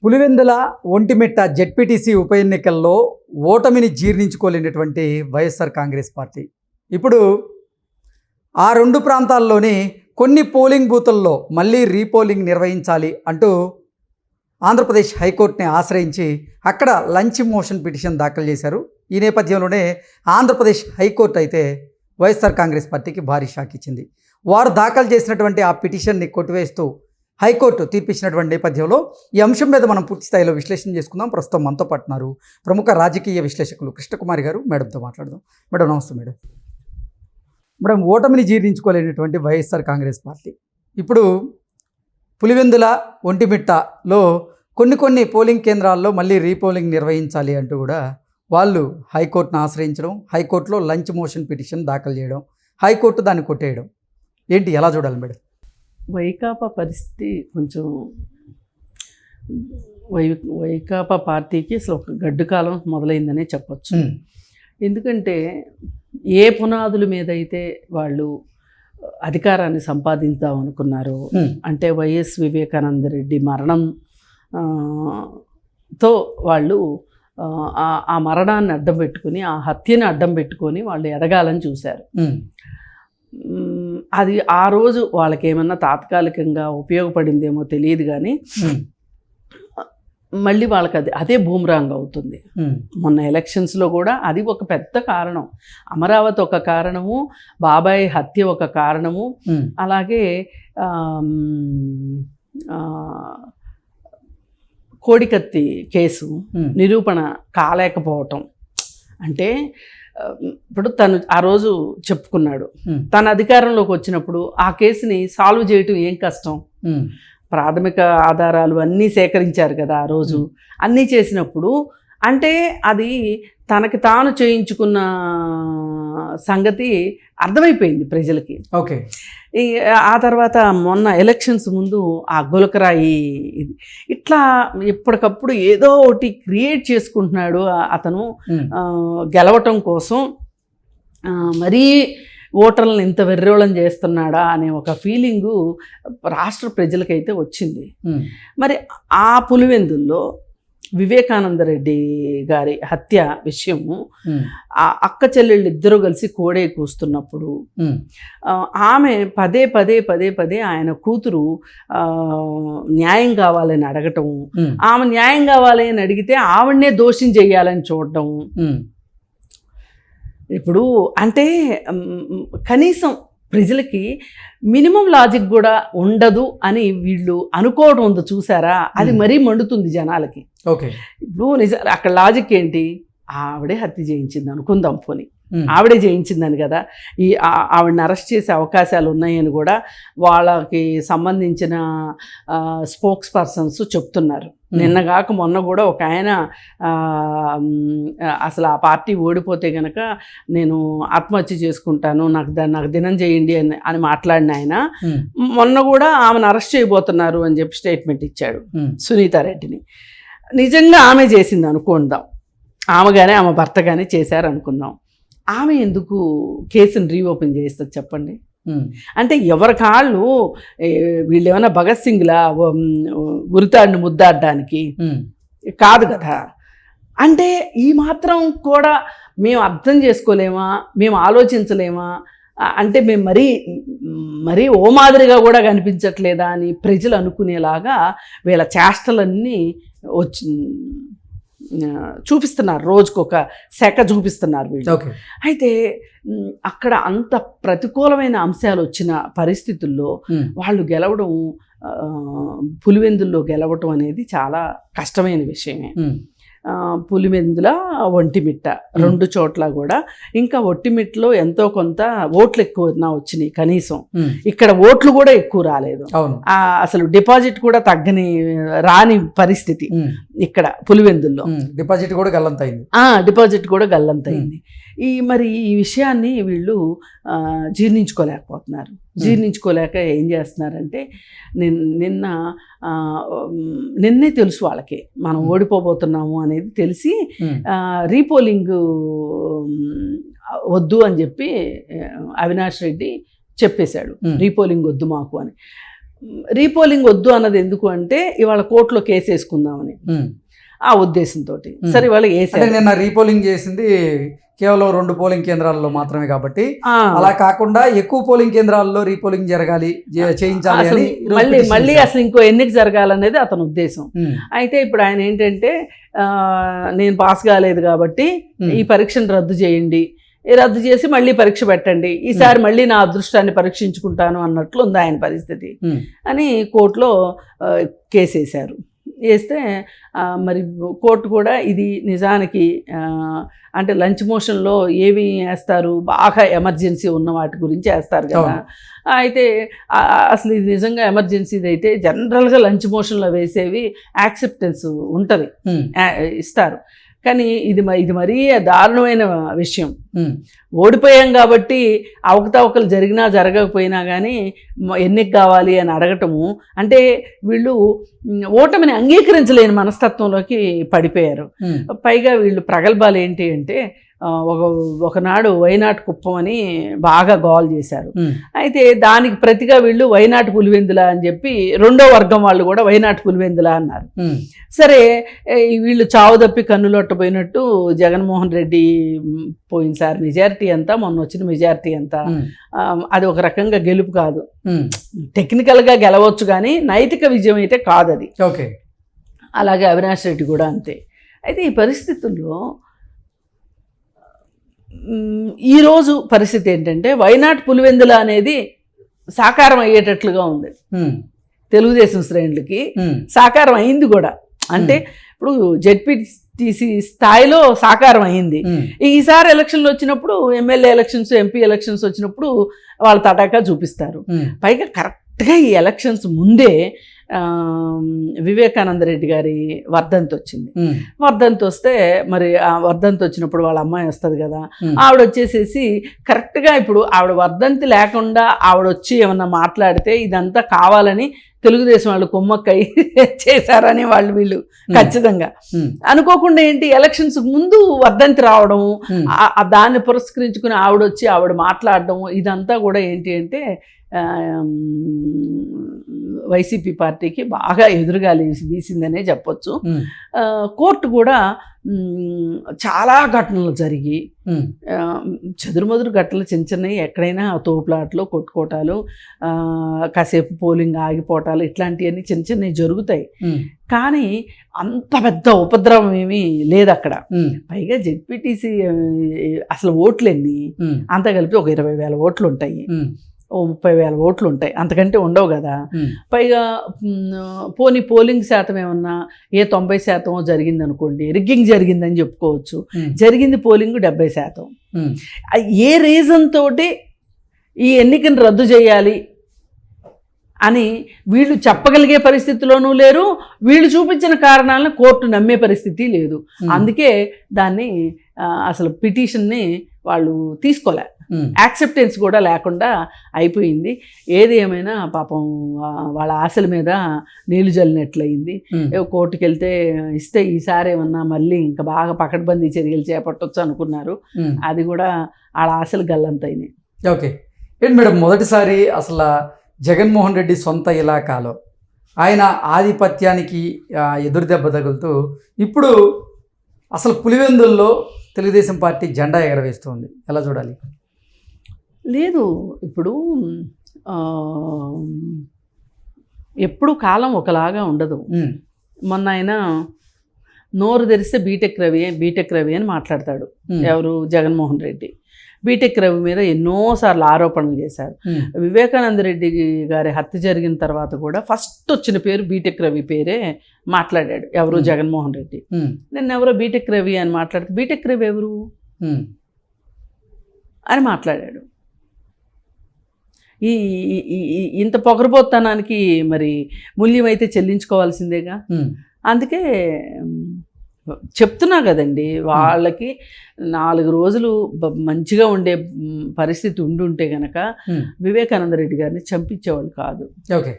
Pulivendula Vontimitta ZPTC ఉప ఎన్నికల్లో ఓటమిని జీర్ణించుకోలేనటువంటి వైఎస్ఆర్ కాంగ్రెస్ పార్టీ ఇప్పుడు ఆ రెండు ప్రాంతాల్లోని కొన్ని పోలింగ్ బూతుల్లో మళ్ళీ రీపోలింగ్ నిర్వహించాలి అంటూ ఆంధ్రప్రదేశ్ హైకోర్టుని ఆశ్రయించి అక్కడ లంచ్ మోషన్ పిటిషన్ దాఖలు చేశారు. ఈ నేపథ్యంలోనే ఆంధ్రప్రదేశ్ హైకోర్టు అయితే వైఎస్ఆర్ కాంగ్రెస్ పార్టీకి భారీ షాక్ ఇచ్చింది. వారు దాఖలు చేసినటువంటి ఆ పిటిషన్ని కొట్టివేస్తూ హైకోర్టు తీర్పిచ్చినటువంటి నేపథ్యంలో ఈ అంశం మీద మనం పూర్తి స్థాయిలో విశ్లేషణ చేసుకుందాం. ప్రస్తుతం మనతో పాటున్నారు ప్రముఖ రాజకీయ విశ్లేషకులు కృష్ణకుమారి గారు. మేడంతో మాట్లాడదాం. మేడం నమస్తే. మేడం ఓటమిని జీర్ణించుకోలేనటువంటి వైఎస్ఆర్ కాంగ్రెస్ పార్టీ ఇప్పుడు పులివెందుల ఒంటిమిట్టలో కొన్ని పోలింగ్ కేంద్రాల్లో మళ్ళీ రీపోలింగ్ నిర్వహించాలి అంటూ కూడా వాళ్ళు హైకోర్టును ఆశ్రయించడం, హైకోర్టులో లంచ్ మోషన్ పిటిషన్ దాఖలు చేయడం, హైకోర్టు దాన్ని కొట్టేయడం ఏంటి, ఎలా చూడాలి మేడం? వైకాపా పరిస్థితి కొంచెం వైకాపా పార్టీకి అసలు ఒక గడ్డు కాలం మొదలైందనే చెప్పచ్చు. ఎందుకంటే ఏ పునాదుల మీద అయితే వాళ్ళు అధికారాన్ని సంపాదించాం అనుకున్నారు, అంటే వైఎస్ వివేకానంద రెడ్డి మరణంతో వాళ్ళు ఆ మరణాన్ని అడ్డం పెట్టుకుని, ఆ హత్యని అడ్డం పెట్టుకొని వాళ్ళు ఎదగాలని చూశారు. అది ఆ రోజు వాళ్ళకి ఏమన్నా తాత్కాలికంగా ఉపయోగపడిందేమో తెలియదు, కానీ మళ్ళీ వాళ్ళకి అదే బూమరాంగ్ అవుతుంది. మొన్న ఎలక్షన్స్లో కూడా అది ఒక పెద్ద కారణం. అమరావతి ఒక కారణము, బాబాయ్ హత్య ఒక కారణము, అలాగే కోడికత్తి కేసు నిరూపణ కాలేకపోవటం. అంటే ఇప్పుడు తను ఆ రోజు చెప్పుకున్నాడు, తన అధికారంలోకి వచ్చినప్పుడు ఆ కేసుని సాల్వ్ చేయటం ఏం కష్టం, ప్రాథమిక ఆధారాలు అన్నీ సేకరించారు కదా ఆ రోజు, అన్నీ చేసినప్పుడు అంటే అది తనకి తాను చేయించుకున్న సంగతి అర్థమైపోయింది ప్రజలకి. ఓకే. ఆ తర్వాత మొన్న ఎలక్షన్స్ ముందు ఆ గులకరాయి ఇది ఇట్లా ఎప్పటికప్పుడు ఏదో ఒకటి క్రియేట్ చేసుకుంటున్నాడు అతను గెలవటం కోసం. మరీ ఓటర్లను ఇంత వెర్రోళం చేస్తున్నాడా అనే ఒక ఫీలింగు రాష్ట్ర ప్రజలకైతే వచ్చింది. మరి ఆ పులివెందుల్లో వివేకానంద రెడ్డి గారి హత్య విషయము ఆ అక్క చెల్లెళ్ళు ఇద్దరు కలిసి కోడే కూస్తున్నప్పుడు ఆమె పదే ఆయన కూతురు న్యాయం కావాలని అడగటం, ఆమె న్యాయం కావాలని అడిగితే ఆవిడనే దోషం చెయ్యాలని చూడటం. ఇప్పుడు అంటే కనీసం ప్రజలకి మినిమం లాజిక్ కూడా ఉండదు అని వీళ్ళు అనుకోవడం ఉంది చూసారా, అది మరీ మండుతుంది జనాలకి. ఓకే. ఇప్పుడు అక్కడ లాజిక్ ఏంటి, ఆవిడే హత్య చేయించింది అనుకుందాం, పోనీ ఆవిడే చేయించిందని కదా, ఆవిడని అరెస్ట్ చేసే అవకాశాలు ఉన్నాయని కూడా వాళ్ళకి సంబంధించిన స్పోక్స్ పర్సన్స్ చెప్తున్నారు. నిన్నగాక మొన్న కూడా ఒక ఆయన అసలు ఆ పార్టీ ఓడిపోతే కనుక నేను ఆత్మహత్య చేసుకుంటాను, నాకు దినం చేయండి అని మాట్లాడిన ఆయన మొన్న కూడా ఆమెను అరెస్ట్ చేయబోతున్నారు అని చెప్పి స్టేట్మెంట్ ఇచ్చాడు, సునీతారెడ్డిని. నిజంగా ఆమె చేసింది అనుకుందాం, ఆమె కానీ ఆమె భర్త కానీ చేశారు అనుకుందాం, ఆమె ఎందుకు కేసుని రీఓపెన్ చేస్తుంది చెప్పండి? అంటే ఎవరి కాళ్ళు వీళ్ళు ఏమైనా భగత్ సింగ్లా ఉరితాడిని ముద్దాడడానికి కాదు కదా. అంటే ఈ మాత్రం కూడా మేము అర్థం చేసుకోలేమా, మేము ఆలోచించలేమా, అంటే మేము మరీ ఓ మాదిరిగా కూడా కనిపించట్లేదా అని ప్రజలు అనుకునేలాగా వీళ్ళ చేష్టలన్నీ చూపిస్తున్నారు, రోజుకొక శాఖ చూపిస్తున్నారు వీళ్ళు. అయితే అక్కడ అంత ప్రతికూలమైన అంశాలు వచ్చిన పరిస్థితుల్లో వాళ్ళు గెలవడం, పులివెందుల్లో గెలవటం అనేది చాలా కష్టమైన విషయమే. పులివెందుల ఒంటిమిట్ట రెండు చోట్ల కూడా, ఇంకా ఒంటిమిట్టలో ఎంతో కొంత ఓట్లు ఎక్కువ వచ్చినాయి, కనీసం ఇక్కడ ఓట్లు కూడా ఎక్కువ రాలేదు. అసలు డిపాజిట్ కూడా రాని పరిస్థితి ఇక్కడ పులివెందుల్లో. డిపాజిట్ కూడా గల్లంతైంది. మరి ఈ విషయాన్ని వీళ్ళు జీర్ణించుకోలేక ఏం చేస్తున్నారంటే, నిన్నే తెలుసు వాళ్ళకి మనం ఓడిపోబోతున్నాము అనేది తెలిసి రీపోలింగ్ వద్దు అని చెప్పి అవినాష్ రెడ్డి చెప్పేశాడు, రీపోలింగ్ వద్దు మాకు అని. రీపోలింగ్ వద్దు అన్నది ఎందుకు అంటే ఇవాళ కోర్టులో కేసు వేసుకుందామని ఆ ఉద్దేశంతో సరే ఇవాళ వేసారు. నిన్న రీపోలింగ్ చేసింది కేవలం 2 పోలింగ్ కేంద్రాల్లో మాత్రమే కాబట్టి అలా కాకుండా ఎక్కువ పోలింగ్ కేంద్రాల్లో రీపోలింగ్ జరగాలి, చేయించాలి అని మళ్ళీ అసలు ఇంకో ఎన్నిక జరగాలనేది అతని ఉద్దేశం. అయితే ఇప్పుడు ఆయన ఏంటంటే నేను పాస్ కాలేదు కాబట్టి ఈ పరీక్షను రద్దు చేయండి, రద్దు చేసి మళ్ళీ పరీక్ష పెట్టండి, ఈసారి మళ్ళీ నా అదృష్టాన్ని పరీక్షించుకుంటాను అన్నట్లు ఉంది ఆయన పరిస్థితి అని కోర్టులో కేసు వేశారు. వేస్తే మరి కోర్టు కూడా ఇది నిజానికి అంటే లంచ్ మోషన్లో ఏమి వేస్తారు, బాగా ఎమర్జెన్సీ ఉన్న వాటి గురించి వేస్తారు కదా. అయితే అసలు ఇది నిజంగా ఎమర్జెన్సీది అయితే జనరల్గా లంచ్ మోషన్లో వేసేవి యాక్సెప్టెన్స్ ఉంటుంది, ఇస్తారు. కానీ ఇది మరీ దారుణమైన విషయం. ఓడిపోయాం కాబట్టి అవకతవకలు జరిగినా జరగకపోయినా కానీ ఎన్నిక కావాలి అని అడగటము అంటే వీళ్ళు ఓటమిని అంగీకరించలేని మనస్తత్వంలోకి పడిపోయారు. పైగా వీళ్ళు ప్రగల్భాలు ఏంటి అంటే ఒకనాడు వైనాట్ కుప్పం అని బాగా గోల్ చేశారు. అయితే దానికి ప్రతిగా వీళ్ళు వైనాట్ పులివెందుల అని చెప్పి రెండో వర్గం వాళ్ళు కూడా వైనాట్ పులివెందుల అన్నారు. సరే వీళ్ళు చావు తప్పి కన్నులొట్టపోయినట్టు జగన్మోహన్ రెడ్డి పోయినసారి మెజారిటీ ఎంత, మొన్న వచ్చిన మెజారిటీ ఎంత, అది ఒక రకంగా గెలుపు కాదు, టెక్నికల్గా గెలవచ్చు కానీ నైతిక విజయం అయితే కాదు అది. ఓకే, అలాగే అవినాష్ రెడ్డి కూడా అంతే. అయితే ఈ పరిస్థితుల్లో ఈరోజు పరిస్థితి ఏంటంటే వైనాట్ పులివెందుల అనేది సాకారం అయ్యేటట్లుగా ఉంది. తెలుగుదేశం శ్రేణులకి సాకారం అయింది కూడా. అంటే ఇప్పుడు జెడ్పీటీసీ స్థాయిలో సాకారం అయింది. ఈసారి ఎలక్షన్లు వచ్చినప్పుడు ఎమ్మెల్యే ఎలక్షన్స్, ఎంపీ ఎలక్షన్స్ వచ్చినప్పుడు వాళ్ళ తటాకా చూపిస్తారు. పైగా కరెక్ట్గా ఈ ఎలక్షన్స్ ముందే వివేకానంద రెడ్డి గారి వర్ధంతి వచ్చింది. వర్ధంతి వస్తే మరి ఆ వర్ధంతి వచ్చినప్పుడు వాళ్ళ అమ్మాయి వస్తుంది కదా, ఆవిడ వచ్చేసేసి కరెక్ట్గా ఇప్పుడు ఆవిడ వర్ధంతి లేకుండా ఆవిడ వచ్చి ఏమన్నా మాట్లాడితే ఇదంతా కావాలని తెలుగుదేశం వాళ్ళు కొమ్మక్కై చేశారని వీళ్ళు ఖచ్చితంగా అనుకోకుండా ఏంటి ఎలక్షన్స్ ముందు వర్ధంతి రావడం, దాన్ని పురస్కరించుకుని ఆవిడ వచ్చి ఆవిడ మాట్లాడడం, ఇదంతా కూడా ఏంటి అంటే వైసీపీ పార్టీకి బాగా ఎదురుగాలి వీసిందనే చెప్పొచ్చు. కోర్టు కూడా చాలా ఘటనలు జరిగి చెదురుమదురు ఘటనలు చిన్న చిన్నవి ఎక్కడైనా తోపులాట్లు, కొట్టుకోటాలు, కాసేపు పోలింగ్ ఆగిపోవటాలు, ఇట్లాంటివన్నీ చిన్న చిన్నవి జరుగుతాయి. కానీ అంత పెద్ద ఉపద్రవం ఏమీ లేదు అక్కడ. పైగా జెడ్పీటీసీ అసలు ఓట్లన్నీ అంతా కలిపి ఒక 20,000 ఓట్లు ఉంటాయి, 30,000 ఓట్లు ఉంటాయి, అంతకంటే ఉండవు కదా. పైగా పోలింగ్ శాతం ఏమన్నా 90% జరిగింది అనుకోండి, రిగ్గింగ్ జరిగిందని చెప్పుకోవచ్చు. జరిగింది పోలింగ్ 70%. ఏ రీజన్ తోటి ఈ ఎన్నికను రద్దు చేయాలి అని వీళ్ళు చెప్పగలిగే పరిస్థితిలోనూ లేరు, వీళ్ళు చూపించిన కారణాలను కోర్టు నమ్మే పరిస్థితి లేదు. అందుకే దాన్ని అసలు పిటిషన్ని వాళ్ళు తీసుకోలే, యాక్సెప్టెన్స్ కూడా లేకుండా అయిపోయింది. ఏది ఏమైనా పాపం వాళ్ళ ఆశల మీద నీళ్లు జల్లినట్లయింది. కోర్టుకు వెళ్తే ఇస్తే ఈసారి ఏమన్నా మళ్ళీ ఇంకా బాగా పకడ్బందీ చర్యలు చేపట్టవచ్చు అనుకున్నారు, అది కూడా వాళ్ళ ఆశలు గల్లంతైనాయి. ఓకే, ఏంటి మేడం, మొదటిసారి అసలు జగన్మోహన్ రెడ్డి సొంత ఇలాకాలో ఆయన ఆధిపత్యానికి ఎదురుదెబ్బ తగులుతూ ఇప్పుడు అసలు పులివెందుల్లో తెలుగుదేశం పార్టీ జెండా ఎగరవేస్తుంది, ఎలా చూడాలి? లేదు, ఇప్పుడు ఎప్పుడు కాలం ఒకలాగా ఉండదు. మొన్న ఆయన నోరు తెరిస్తే బీటెక్ రవి అని మాట్లాడతాడు. ఎవరు? జగన్మోహన్ రెడ్డి. బీటెక్ రవి మీద ఎన్నోసార్లు ఆరోపణలు చేశారు. వివేకానంద రెడ్డి గారి హత్య జరిగిన తర్వాత కూడా ఫస్ట్ వచ్చిన పేరు బీటెక్ రవి పేరే మాట్లాడాడు. ఎవరు? జగన్మోహన్ రెడ్డి. నిన్న ఎవరో బీటెక్ రవి అని మాట్లాడితే బీటెక్ రవి ఎవరు అని మాట్లాడాడు. ఇంత పొగరబోత్తనానికి మరి మూల్యం అయితే చెల్లించుకోవాల్సిందేగా. అందుకే చెప్తున్నా కదండి, వాళ్ళకి 4 రోజులు మంచిగా ఉండే పరిస్థితి ఉండుంటే గనక వివేకానంద రెడ్డి గారిని చంపించేవాళ్ళు కాదు. ఓకే,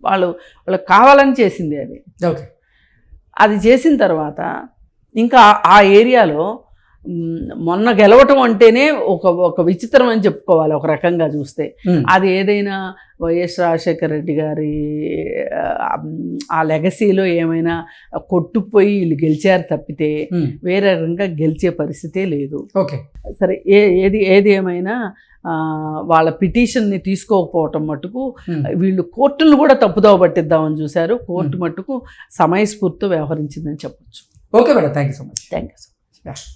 వాళ్ళకి కావాలని చేసింది అది. ఓకే, అది చేసిన తర్వాత ఇంకా ఆ ఏరియాలో మొన్న గెలవటం అంటేనే ఒక విచిత్రం అని చెప్పుకోవాలి ఒక రకంగా చూస్తే. అది ఏదైనా వైఎస్ రాజశేఖర రెడ్డి గారి ఆ లెగసీలో ఏమైనా కొట్టుకుపోయి వీళ్ళు గెలిచారు తప్పితే వేరే రకంగా గెలిచే పరిస్థితే లేదు. ఓకే, సరే, ఏది ఏమైనా వాళ్ళ పిటిషన్ని తీసుకోకపోవటం మటుకు వీళ్ళు కోర్టును కూడా తప్పుదోవ పట్టిద్దామని చూశారు. కోర్టు మట్టుకు సమయస్ఫూర్తితో వ్యవహరించిందని చెప్పొచ్చు. Okay madam, thank you so much. Thank you so much.